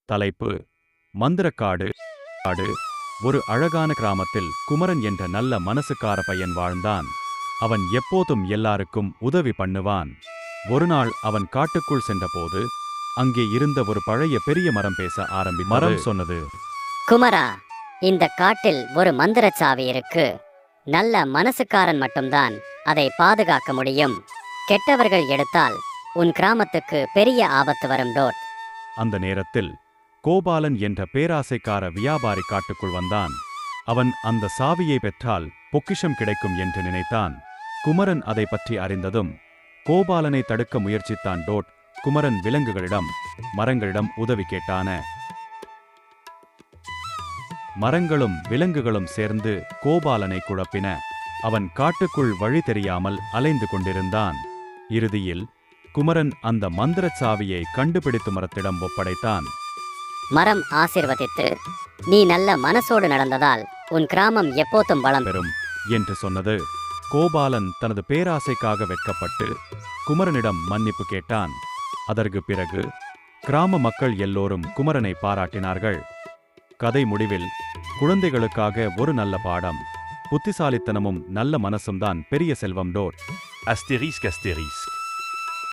தலைப்பு: மந்திரக்காடு. காடு. ஒரு அழகான கிராமத்தில் குமரன் என்ற நல்ல மனசுக்கார பையன் வாழ்ந்தான். அவன் எப்போதும் எல்லாருக்கும் உதவி பண்ணுவான். ஒருநாள் அவன் காட்டுக்குள் சென்றபோது அங்கே இருந்த ஒரு பழைய பெரிய மரம் பேச ஆரம்பித்தது. மரம் சொன்னது: குமரா, இந்த காட்டில் ஒரு மந்திரச் சாவி இருக்கு. நல்ல மனசுக்காரன் மட்டும்தான் அதை பாதுகாக்க முடியும். கெட்டவர்கள் எடுத்தால் உன் கிராமத்துக்கு பெரிய ஆபத்து வரும். டோட். அந்த நேரத்தில் கோபாலன் என்ற பேராசைக்கார வியாபாரி காட்டுக்குள் வந்தான். அவன் அந்த சாவியை பெற்றால் பொக்கிஷம் கிடைக்கும் என்று நினைத்தான். குமரன் அதை பற்றி அறிந்ததும் கோபாலனை தடுக்க முயற்சித்தான். டோட். குமரன் விலங்குகளிடம், மரங்களிடம் உதவி கேட்டான. மரங்களும் விலங்குகளும் சேர்ந்து கோபாலனை குழப்பின. அவன் காட்டுக்குள் வழி தெரியாமல் அலைந்து கொண்டிருந்தான். இறுதியில் குமரன் அந்த மந்திரச் சாவியை கண்டுபிடித்து மரத்திடம் ஒப்படைத்தான். மரம் ஆசீர்வதித்து, நீ நல்ல மனசோடு நடந்ததால் உன் கிராமம் எப்போதும் வளம் பெறும் என்று சொன்னது. கோபாலன் தனது பேராசைக்காக வெட்கப்பட்டு குமரனிடம் மன்னிப்பு கேட்டான். அதற்கு பிறகு கிராம மக்கள் எல்லோரும் குமரனை பாராட்டினார்கள். கதை முடிவில் குழந்தைகளுக்காக ஒரு நல்ல பாடம்: புத்திசாலித்தனமும் நல்ல மனசும் தான் பெரிய செல்வம். டோட். Astérisque, astérisque.